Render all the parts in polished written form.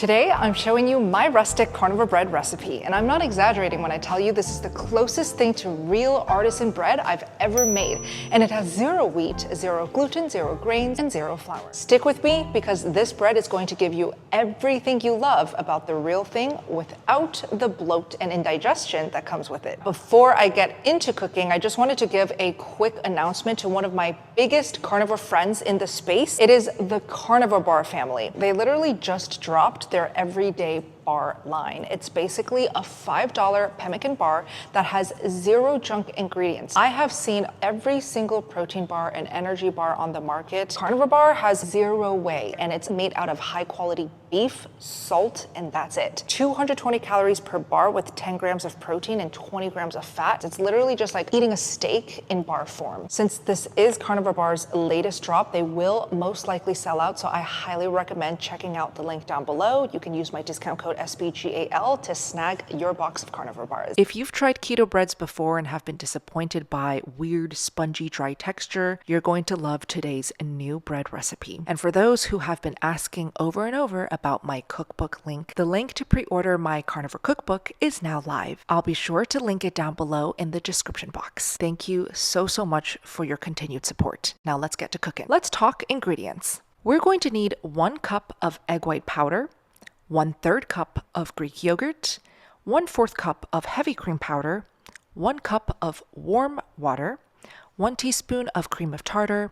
Today, I'm showing you my rustic carnivore bread recipe, and I'm not exaggerating when I tell you this is the closest thing to real artisan bread I've ever made, and it has 0 wheat, 0 gluten, 0 grains, and 0 flour. Stick with me because this bread is going to give you everything you love about the real thing without the bloat and indigestion that comes with it. Before I get into cooking, I just wanted to give a quick announcement to one of my biggest carnivore friends in the space. It is the Carnivore Bar family. They literally just dropped their everyday bar line. It's basically a $5 pemmican bar that has 0 junk ingredients. I have seen every single protein bar and energy bar on the market. Carnivore Bar has 0 whey, and it's made out of high quality beef, salt, and that's it. 220 calories per bar with 10 grams of protein and 20 grams of fat. It's literally just like eating a steak in bar form. Since this is Carnivore Bar's latest drop, they will most likely sell out, so I highly recommend checking out the link down below. You can use my discount code SBGAL to snag your box of Carnivore Bars. If you've tried keto breads before and have been disappointed by weird, spongy, dry texture, you're going to love today's new bread recipe. And for those who have been asking over and over about my cookbook link, the link to pre-order my carnivore cookbook is now live. I'll be sure to link it down below in the description box. Thank you so much for your continued support. Now let's get to cooking. Let's talk ingredients. We're going to need 1 cup of egg white powder, 1/3 cup of Greek yogurt, 1/4 cup of heavy cream powder, 1 cup of warm water, 1 teaspoon of cream of tartar,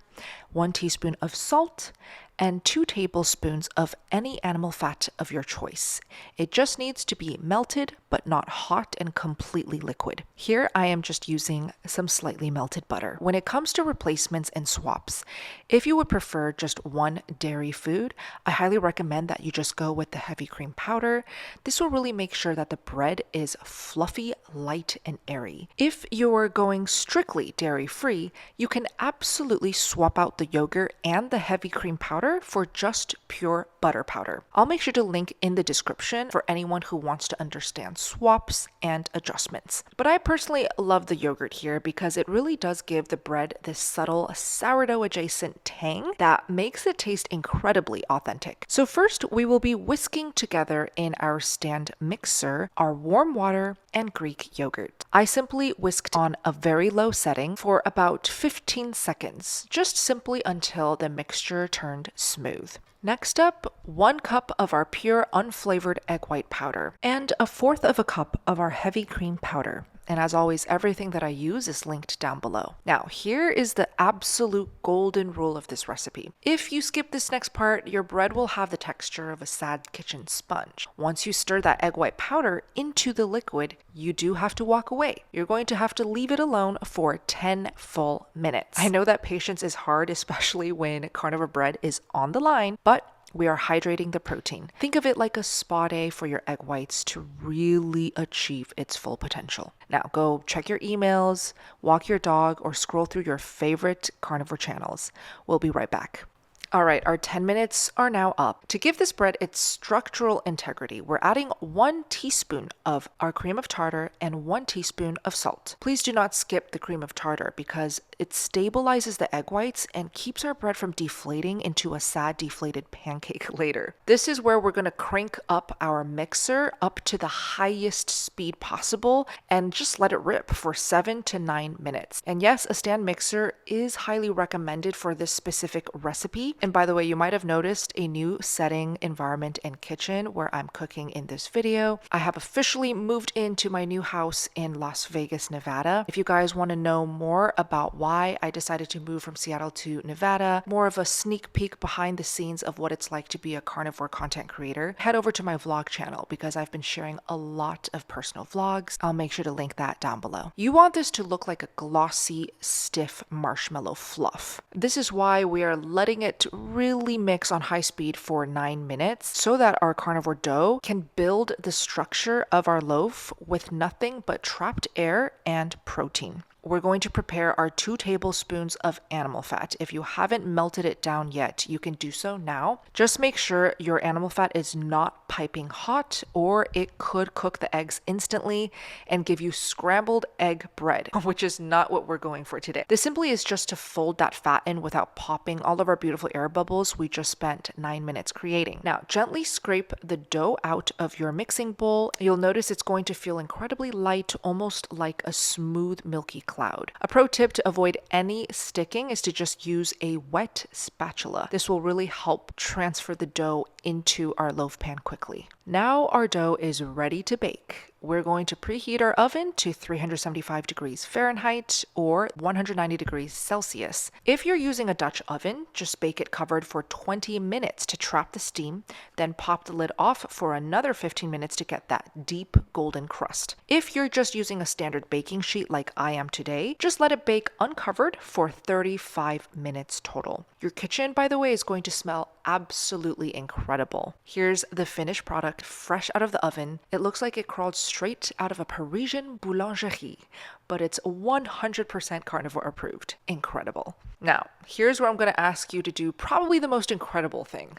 1 teaspoon of salt, and 2 tablespoons of any animal fat of your choice. It just needs to be melted but not hot and completely liquid. Here I am just using some slightly melted butter. When it comes to replacements and swaps, if you would prefer just one dairy food, I highly recommend that you just go with the heavy cream powder. This will really make sure that the bread is fluffy, light, and airy. If you're going strictly dairy-free, you can absolutely swap out the yogurt and the heavy cream powder for just pure butter powder. I'll make sure to link in the description for anyone who wants to understand swaps and adjustments. But I personally love the yogurt here because it really does give the bread this subtle sourdough adjacent tang that makes it taste incredibly authentic. So first we will be whisking together in our stand mixer our warm water and Greek yogurt. I simply whisked on a very low setting for about 15 seconds, just simply until the mixture turned smooth. Next up, 1 cup of our pure unflavored egg white powder and 1/4 cup of our heavy cream powder. And as always, everything that I use is linked down below. Now, here is the absolute golden rule of this recipe. If you skip this next part, your bread will have the texture of a sad kitchen sponge. Once you stir that egg white powder into the liquid, you do have to walk away. You're going to have to leave it alone for 10 full minutes. I know that patience is hard, especially when carnivore bread is on the line, but we are hydrating the protein. Think of it like a spa day for your egg whites to really achieve its full potential. Now go check your emails, walk your dog, or scroll through your favorite carnivore channels. We'll be right back. All right, our 10 minutes are now up. To give this bread its structural integrity, we're adding 1 teaspoon of our cream of tartar and 1 teaspoon of salt. Please do not skip the cream of tartar because it stabilizes the egg whites and keeps our bread from deflating into a sad deflated pancake later. This is where we're going to crank up our mixer up to the highest speed possible and just let it rip for 7 to 9 minutes. And yes, a stand mixer is highly recommended for this specific recipe. And by the way, you might have noticed a new setting, environment, and kitchen where I'm cooking in this video. I have officially moved into my new house in Las Vegas, Nevada. If you guys want to know more about why I decided to move from Seattle to Nevada, more of a sneak peek behind the scenes of what it's like to be a carnivore content creator, head over to my vlog channel because I've been sharing a lot of personal vlogs. I'll make sure to link that down below. You want this to look like a glossy, stiff marshmallow fluff. This is why we are letting it really mix on high speed for 9 minutes so that our carnivore dough can build the structure of our loaf with nothing but trapped air and protein. we're going to prepare our 2 tablespoons of animal fat. If you haven't melted it down yet, you can do so now. Just make sure your animal fat is not piping hot, or it could cook the eggs instantly and give you scrambled egg bread, which is not what we're going for today. This simply is just to fold that fat in without popping all of our beautiful air bubbles we just spent 9 minutes creating. Now, gently scrape the dough out of your mixing bowl. You'll notice it's going to feel incredibly light, almost like a smooth, milky cloud. A pro tip to avoid any sticking is to just use a wet spatula. This will really help transfer the dough into our loaf pan quickly. Now our dough is ready to bake. We're going to preheat our oven to 375 degrees Fahrenheit or 190 degrees Celsius. If you're using a Dutch oven, just bake it covered for 20 minutes to trap the steam, then pop the lid off for another 15 minutes to get that deep golden crust. If you're just using a standard baking sheet like I am today, just let it bake uncovered for 35 minutes total. Your kitchen, by the way, is going to smell absolutely incredible. Here's the finished product fresh out of the oven. It looks like it crawled straight out of a Parisian boulangerie, but it's 100% carnivore approved. Incredible. Now, here's where I'm going to ask you to do probably the most incredible thing.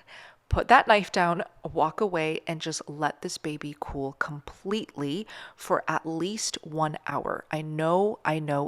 Put that knife down, walk away, and just let this baby cool completely for at least 1 hour. I know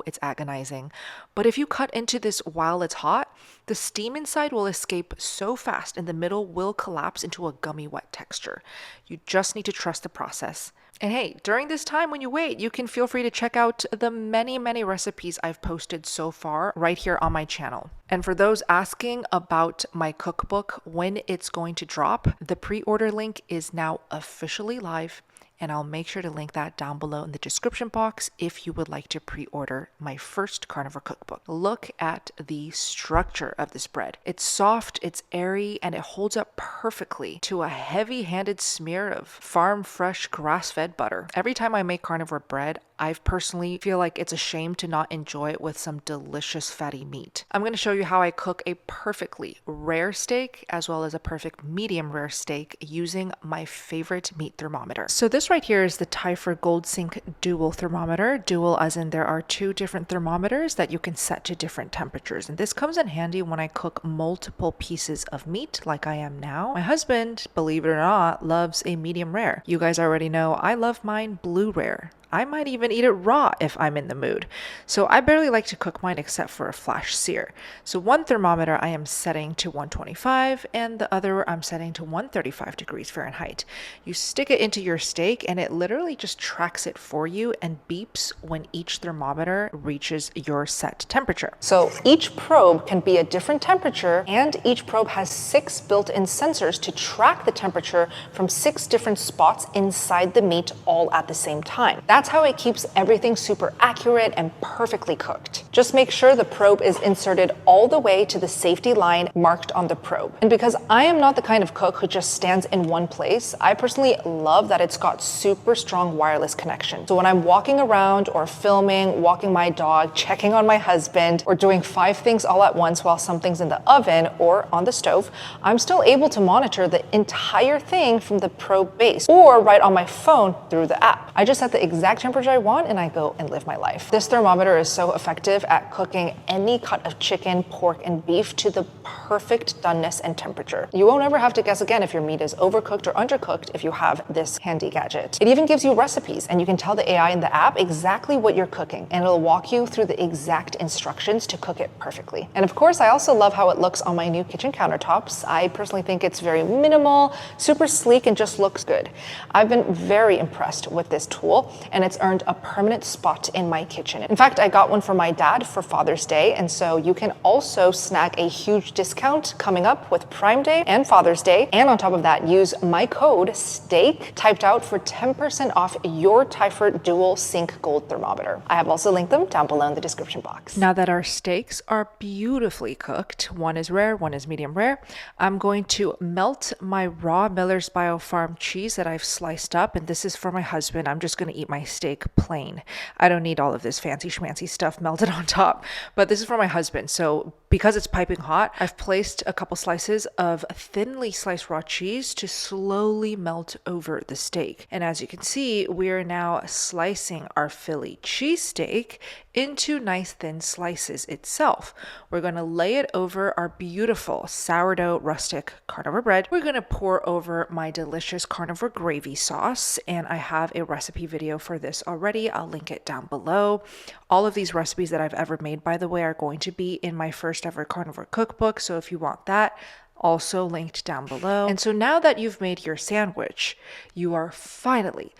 it's agonizing, but if you cut into this while it's hot, the steam inside will escape so fast and the middle will collapse into a gummy wet texture. You just need to trust the process. And hey, during this time when you wait, you can feel free to check out the many recipes I've posted so far right here on my channel. And for those asking about my cookbook, when it's going to drop, the pre-order link is now officially live, and I'll make sure to link that down below in the description box if you would like to pre-order my first carnivore cookbook. Look at the structure of this bread. It's soft, it's airy, and it holds up perfectly to a heavy-handed smear of farm-fresh grass-fed butter. Every time I make carnivore bread, I personally feel like it's a shame to not enjoy it with some delicious fatty meat. I'm going to show you how I cook a perfectly rare steak as well as a perfect medium rare steak using my favorite meat thermometer. So this right here is the Tyfer Gold Sync Dual Thermometer. Dual as in there are 2 different thermometers that you can set to different temperatures. And this comes in handy when I cook multiple pieces of meat like I am now. My husband, believe it or not, loves a medium rare. You guys already know I love mine blue rare. I might even eat it raw if I'm in the mood. So I barely like to cook mine except for a flash sear. So one thermometer I am setting to 125 and the other I'm setting to 135 degrees Fahrenheit. You stick it into your steak and it literally just tracks it for you and beeps when each thermometer reaches your set temperature. So each probe can be a different temperature, and each probe has 6 built-in sensors to track the temperature from 6 different spots inside the meat all at the same time. That's how it keeps everything super accurate and perfectly cooked. Just make sure the probe is inserted all the way to the safety line marked on the probe. And because I am not the kind of cook who just stands in one place, I personally love that it's got super strong wireless connection. So when I'm walking around or filming, walking my dog, checking on my husband, or doing 5 things all at once while something's in the oven or on the stove, I'm still able to monitor the entire thing from the probe base or right on my phone through the app. I just set the exact temperature I want and I go and live my life. This thermometer is so effective at cooking any cut of chicken, pork, and beef to the perfect doneness and temperature. You won't ever have to guess again if your meat is overcooked or undercooked if you have this handy gadget. It even gives you recipes and you can tell the AI in the app exactly what you're cooking and it'll walk you through the exact instructions to cook it perfectly. And of course, I also love how it looks on my new kitchen countertops. I personally think it's very minimal, super sleek, and just looks good. I've been very impressed with this tool and it's earned a permanent spot in my kitchen. In fact, I got one for my dad for Father's Day, and so you can also snag a huge discount coming up with Prime Day and Father's Day. And on top of that, use my code STEAK typed out for 10% off your Tyfer Dual Sync Gold Thermometer. I have also linked them down below in the description box. Now that our steaks are beautifully cooked, one is rare, one is medium rare, I'm going to melt my raw Miller's Bio Farm cheese that I've sliced up, and this is for my husband. I'm just going to eat my steak plain. I don't need all of this fancy schmancy stuff melted on top, but this is for my husband. So because it's piping hot, I've placed a couple slices of thinly sliced raw cheese to slowly melt over the steak. And as you can see, we are now slicing our Philly cheesesteak into nice thin slices itself. We're going to lay it over our beautiful sourdough rustic carnivore bread. We're going to pour over my delicious carnivore gravy sauce, and I have a recipe video for this already. I'll link it down below. All of these recipes that I've ever made, by the way, are going to be in my first ever carnivore cookbook, so if you want that, also linked down below. And so now that you've made your sandwich, you are finally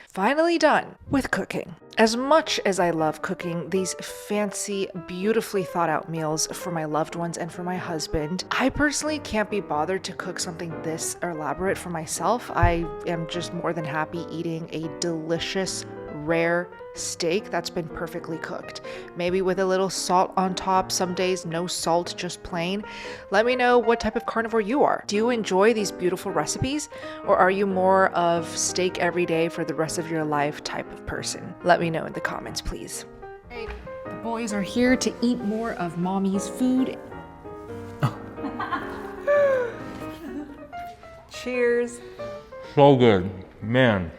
done with cooking. As much as I love cooking these fancy, beautifully thought out meals for my loved ones and for my husband, I personally can't be bothered to cook something this elaborate for myself. I am just more than happy eating a delicious, rare steak that's been perfectly cooked. Maybe with a little salt on top, some days no salt, just plain. Let me know what type of carnivore you are. Do you enjoy these beautiful recipes, or are you more of steak every day for the rest of your life type of person? Let me know in the comments, please. Hey, the boys are here to eat more of mommy's food. Cheers. So good, man.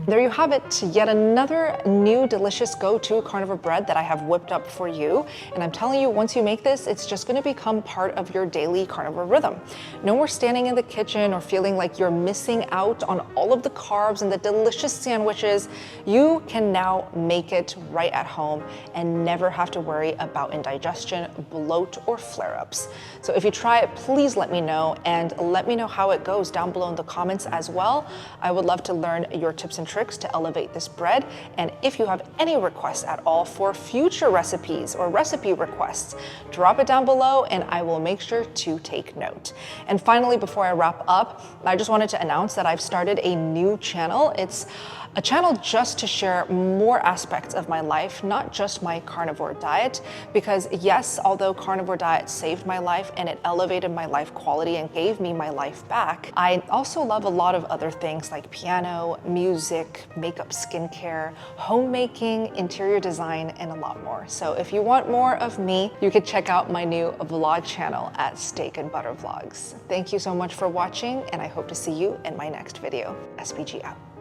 There you have it, yet another new delicious go-to carnivore bread that I have whipped up for you. And I'm telling you, once you make this, it's just gonna become part of your daily carnivore rhythm. No more standing in the kitchen or feeling like you're missing out on all of the carbs and the delicious sandwiches. You can now make it right at home and never have to worry about indigestion, bloat, or flare-ups. So if you try it, please let me know, and let me know how it goes down below in the comments as well. I would love to learn your tips and tricks to elevate this bread. And if you have any requests at all for future recipes or recipe requests, drop it down below and I will make sure to take note. And finally, before I wrap up, I just wanted to announce that I've started a new channel. It's a channel just to share more aspects of my life, not just my carnivore diet, because yes, although carnivore diet saved my life and it elevated my life quality and gave me my life back, I also love a lot of other things like piano, music, makeup, skincare, homemaking, interior design, and a lot more. So if you want more of me, you could check out my new vlog channel at Steak and Butter Vlogs. Thank you so much for watching, and I hope to see you in my next video. SBG out.